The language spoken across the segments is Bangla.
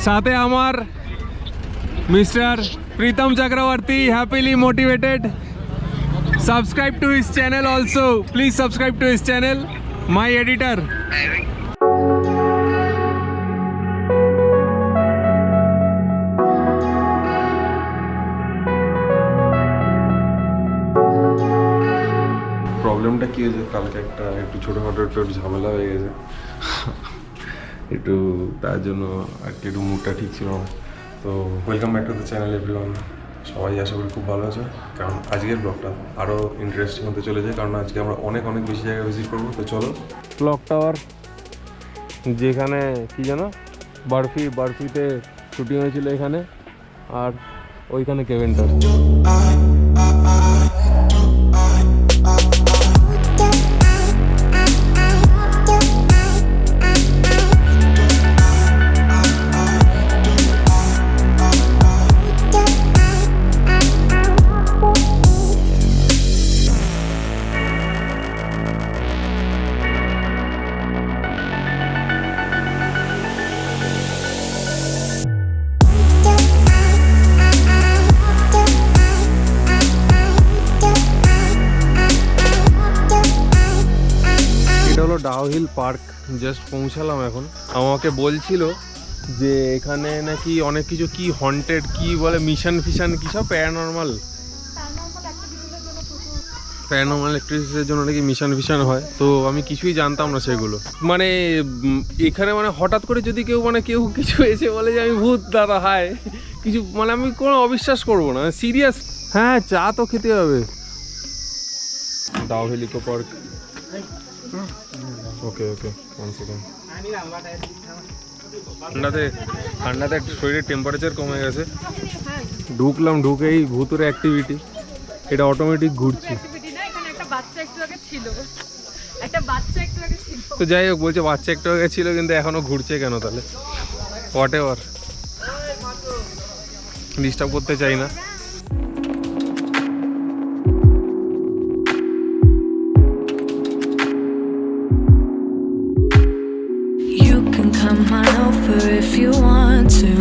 साथे हमार mister Pritam Chakraborty happily motivated. Subscribe to his channel also. Please subscribe to his channel. My editor. প্রবলেমটা কি হয়েছে, কালকে একটু ছোটোখাটো একটু ঝামেলা হয়ে গেছে একটু, তার জন্য আর কি একটু মুডটা ঠিক ছিল না. তো welcome back to the channel everyone. সবাই আশা করি খুব ভালো আছে, কারণ আজকের ব্লগটা আরও ইন্টারেস্টিং হতে চলেছে, কারণ আজকে আমরা অনেক বেশি জায়গায় ভিজিট করবো. তো চলো. ক্লক টাওয়ার, যেখানে কি জানো বার্ফিতে শুটিং হয়েছিল এখানে, আর ওইখানে কেভেন্টার. ডাউহিল পার্ক জাস্ট পৌঁছালাম এখন. আমাকে বলছিল যে এখানে নাকি অনেক কিছু কি হন্টেড কি বলে মিশন ফিশন কি সব প্যারানর্মাল অ্যাক্টিভিটিসের জন্য নাকি মিশন ফিশন হয়. তো আমি কিছুই জানতাম না সেগুলো. মানে এখানে মানে হঠাৎ করে যদি কেউ কিছু এসে বলে যে আমি ভূত দাদা হায় কিছু, মানে আমি কোনো অবিশ্বাস করবো না, সিরিয়াস. হ্যাঁ, চা তো খেতে হবে. Dowhill eco park. Okay 1 second. ঠান্ডাতে শরীরের টেম্পারেচার কমে গেছে. ঢুকেই ভূতুরে অ্যাক্টিভিটি, এটা অটোমেটিক ঘুরছে. তো যাই হোক, বলছে বাচ্চা একটু আগে ছিল কিন্তু এখনো ঘুরছে কেন তাহলে? হোয়াট এভার, ডিস্টার্ব করতে চাই না. Come on over if you want to.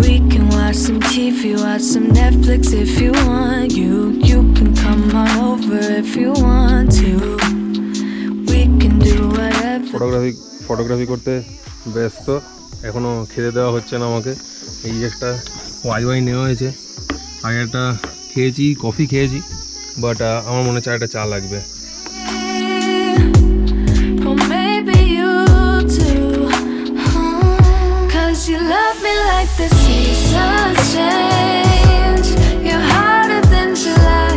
We can watch some TV, watch some Netflix if you want. You can come on over if you want to. We can do whatever. Photography করতে ব্যস্ত, এখনো খেতে দেওয়া হচ্ছে না আমাকে. এই একটা ওয়াই নেওয়া হয়েছে, আগে একটা খেয়েছি, কফি খেয়েছি, বাট আমার মনে হচ্ছে একটা চা লাগবে. You love me like the seasons change. You're hotter than July.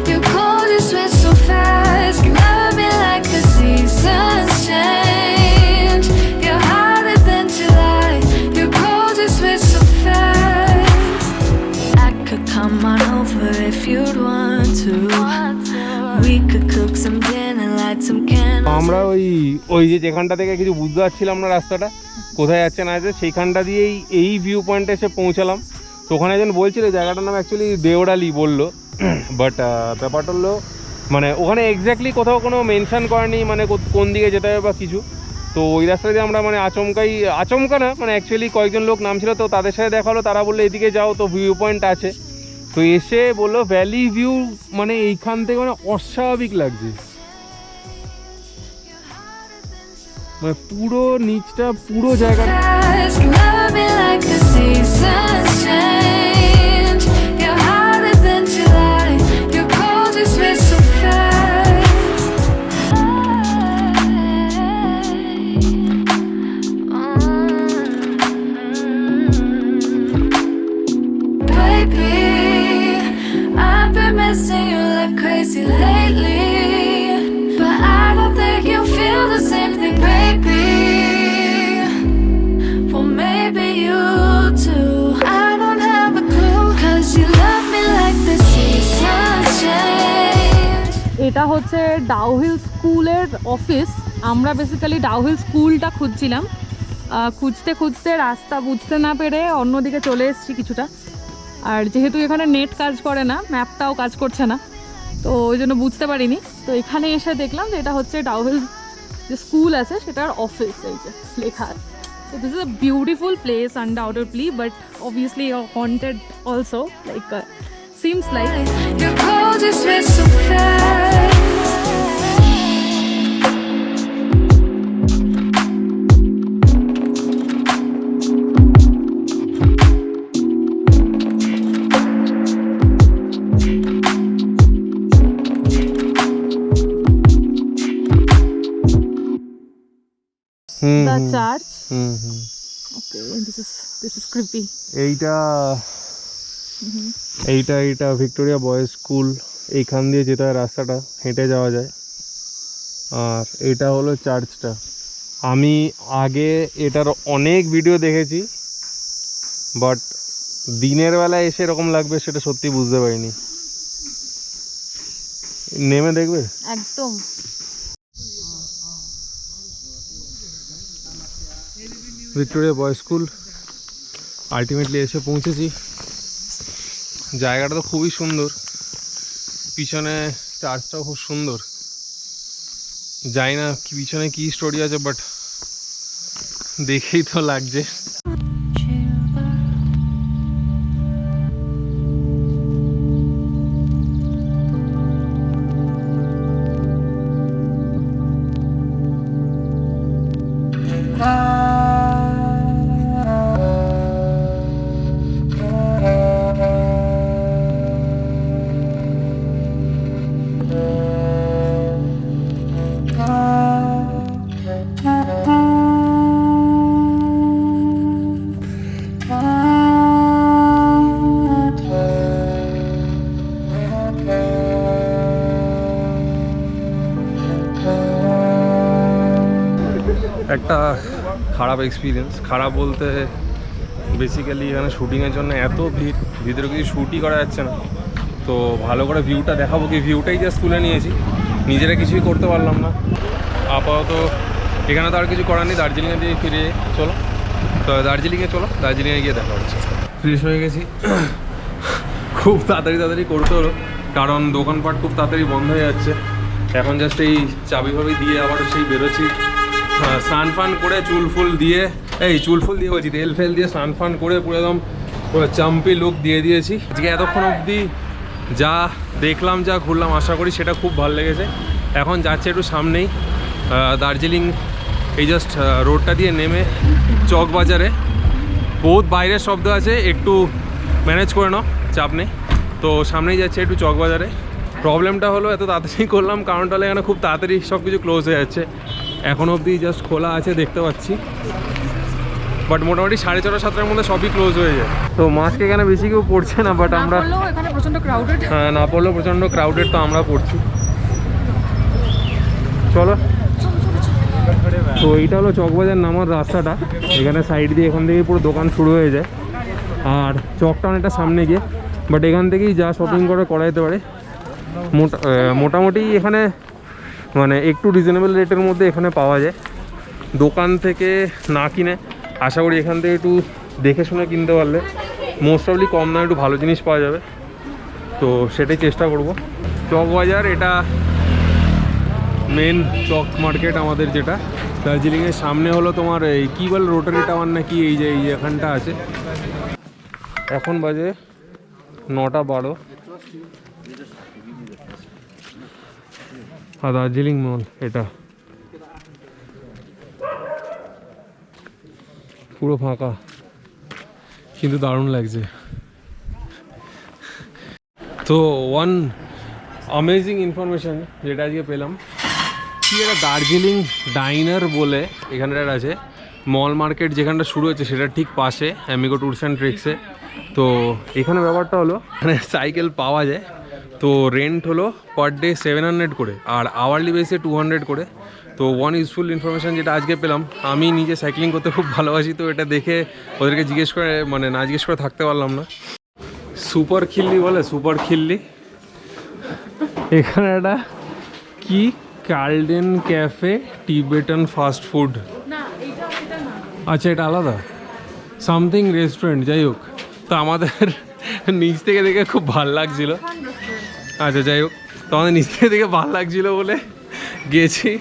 You're cold, you switch so fast. You love me like the seasons change. You're hotter than July. You're cold, you switch so fast. I could come on over if you'd want to. We could cook some dinner, light some candles. আমরা ওই যেখানটা থেকে কিছু বুঝতে পারছিলাম না রাস্তাটা কোথায় যাচ্ছে না যাচ্ছে, সেইখানটা দিয়েই এই ভিউ পয়েন্টে এসে পৌঁছালাম. তো ওখানে একজন বলছিল জায়গাটার নাম অ্যাকচুয়ালি দেওড়ালি বললো, বাট ব্যাপারটা হলো মানে ওখানে এক্স্যাক্টলি কোথাও কোনো মেনশন করেনি মানে কোন দিকে যেতে হবে বা কিছু. তো ওই রাস্তা দিয়ে আমরা মানে আচমকা না, মানে অ্যাকচুয়ালি কয়েকজন লোক নামছিল, তো তাদের সাথে দেখা হলো, তারা বললো এদিকে যাও, তো ভিউ পয়েন্ট আছে. তো এসে বললো ভ্যালি ভিউ, মানে এইখান থেকে মানে অস্বাভাবিক লাগছে, মানে পুরো নিচটা পুরো জায়গাটা. Missing you like crazy lately, but I don't think you feel the same thing, baby. Well, maybe you do. I don't have a clue, 'cause you love me like the seasons change. এটা হচ্ছে ডাউহিল স্কুলের অফিস. আমরা বেসিক্যালি ডাউহিল স্কুলটা খুঁজছিলাম, খুঁজতে রাস্তা বুঝতে না পেরে অন্যদিকে চলে এসেছি কিছুটা. আর যেহেতু এখানে নেট কাজ করে না, ম্যাপটাও কাজ করছে না, তো ওই জন্য বুঝতে পারিনি. তো এখানে এসে দেখলাম যে এটা হচ্ছে ডাউহিল যে স্কুল আছে সেটার অফিস, এই যে লেখা আছে. So this is a beautiful place undoubtedly, but obviously haunted also, like seems like. Your cold just went so fast. The church. Okay, this is creepy. এইটা ভিক্টোরিয়া বয়েজ স্কুল, এইখান দিয়ে যেতে হয় রাস্তাটা, হেঁটে যাওয়া যায়। আর এটা হলো চার্চটা। আমি আগে এটার অনেক ভিডিও দেখেছি, বাট দিনের বেলা এসে এরকম লাগবে সেটা সত্যি বুঝতে পারিনি। নেমে দেখবে একদম। ভিক্টোরিয়া বয়েজ স্কুল আলটিমেটলি এসে পৌঁছেছি। জায়গাটা তো খুবই সুন্দর, পিছনে চার্চটাও খুব সুন্দর। জানি না পিছনে কি স্টোরি আছে, বাট দেখেই তো লাগছে। একটা খারাপ এক্সপিরিয়েন্স, খারাপ বলতে বেসিক্যালি এখানে শ্যুটিংয়ের জন্য এত ভিড়, ভিতরে কিছু শ্যুটই করা যাচ্ছে না। তো ভালো করে ভিউটা দেখাবো কি, ভিউটাই জাস্ট তুলে নিয়েছি, নিজেরা কিছুই করতে পারলাম না। আপাতত এখানে তো আর কিছু করার নেই, দার্জিলিংয়ে দিয়ে ফিরে চলো। তো দার্জিলিংয়ে চলো, দার্জিলিংয়ে গিয়ে দেখা হচ্ছে। ফ্রেশ হয়ে গেছি, খুব তাড়াতাড়ি করতে হলো কারণ দোকানপাট খুব তাড়াতাড়ি বন্ধ হয়ে যাচ্ছে। এখন জাস্ট এই চাবি ফাবি দিয়ে আবার সেই বেরোচ্ছি। স্নান ফান করে চুল ফুল দিয়ে বলছি তেল ফেল দিয়ে স্নান ফান করে পুরো একদম চাম্পি লুক দিয়ে দিয়েছি। আজকে এতক্ষণ অবধি যা দেখলাম, যা ঘুরলাম, আশা করি সেটা খুব ভালো লেগেছে। এখন যাচ্ছে একটু সামনেই দার্জিলিং, এই জাস্ট রোডটা দিয়ে নেমে চকবাজারে। বহুত বাইরের শব্দ আছে, একটু ম্যানেজ করে নাও, চাপ নেই। তো সামনেই যাচ্ছে একটু চকবাজারে। প্রবলেমটা হলো এত তাড়াতাড়ি করলাম কারণটা হলো এখানে খুব তাড়াতাড়ি সব কিছু ক্লোজ হয়ে যাচ্ছে। এখন অবধি জাস্ট খোলা আছে দেখতে পাচ্ছি, বাট মোটামুটি 6:30 7টার মধ্যে সবই ক্লোজ হয়ে যায়। তো মাস্ক এখানে বেশি কেউ পড়ছে না, বাট আমরা এখানে প্রচন্ড ক্রাউডেড। হ্যাঁ, না পড়লেও প্রচণ্ড ক্রাউডেড, তো আমরা পড়ছি। চলো, তো এইটা হলো চকবাজার নামার রাস্তাটা। এখানে সাইড দিয়ে এখান থেকে পুরো দোকান শুরু হয়ে যায়, আর চকটা অনেকটা সামনে গিয়ে, বাট এখান থেকেই যা শপিং করা যেতে পারে। মোটামুটি এখানে মানে একটু রিজনেবল রেটের মধ্যে এখানে পাওয়া যায়। দোকান থেকে না কিনে আশা করি এখান থেকে একটু দেখে শুনে কিনতে পারলে মোস্ট অফলি কম দামে একটু ভালো জিনিস পাওয়া যাবে। তো সেটাই চেষ্টা করব। চকবাজার এটা মেন চক মার্কেট আমাদের, যেটা দার্জিলিংয়ের সামনে হলো তোমার এই কী বলে রোটারি টাওয়ার নাকি, এই যে এখানটা আছে। এখন বাজে 9:12 আর দার্জিলিং মল এটা পুরো ফাঁকা, কিন্তু দারুণ লাগছে। তো ওয়ান অ্যামেজিং ইনফরমেশন যেটা আজকে পেলাম, কি একটা দার্জিলিং ডাইনার বলে এখানটার আছে। মল মার্কেট যেখানটা শুরু হয়েছে সেটার ঠিক পাশে অ্যামিগো ট্যুরস অ্যান্ড ট্রেক্সে। তো এখানে ব্যাপারটা হলো মানে সাইকেল পাওয়া যায়। তো রেন্ট হলো পার ডে 700 করে, আর আওয়ারলি বেসে 200 করে। তো ওয়ান ইউজফুল ইনফরমেশান যেটা আজকে পেলাম, আমি নিজে সাইক্লিং করতে খুব ভালোবাসি, তো এটা দেখে ওদেরকে জিজ্ঞেস করে মানে না জিজ্ঞেস করে থাকতে পারলাম না। সুপার খিল্লি বলে, সুপার খিল্লি। এখানে একটা কি কার্লডেন ক্যাফে টিবেটান ফাস্ট ফুড, আচ্ছা এটা আলাদা সামথিং রেস্টুরেন্ট, যাই হোক। তো আমাদের নিচ থেকে দেখে খুব ভাল লাগছিল, আচ্ছা যাই হোক, তো আমাদের নিচ থেকে দেখে ভাল লাগছিল বলে গেছি।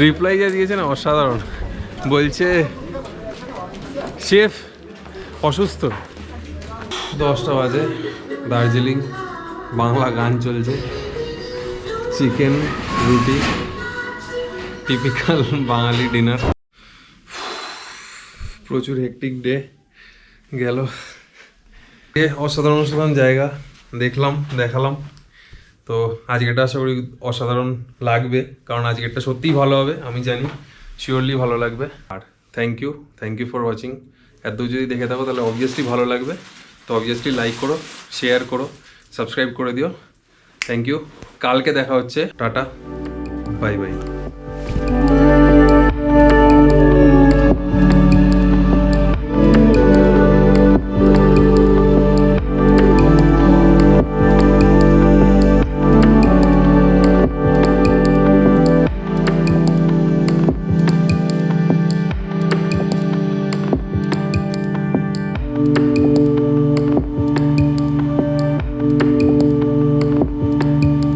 রিপ্লাই যা দিয়েছে না অসাধারণ, বলছে শেফ অসুস্থ। 10টা বাজে, দার্জিলিং বাংলা গান চলছে, চিকেন রুটি, টিপিক্যাল বাঙালি ডিনার। প্রচুর হেক্টিক ডে গেল। অসাধারণ অসাধারণ জায়গা দেখলাম, দেখালাম। তো আজকেরটা আশা করি অসাধারণ লাগবে, কারণ আজকেরটা সত্যিই ভালো হবে, আমি জানি শিওরলি ভালো লাগবে। আর থ্যাংক ইউ ফর ওয়াচিং। এত যদি দেখে থাকো তাহলে অবভিয়াসলি ভালো লাগবে। তো অবভিয়াসলি লাইক করো, শেয়ার করো, সাবস্ক্রাইব করে দিও। থ্যাংক ইউ, কালকে দেখা হচ্ছে। Tata, bye bye.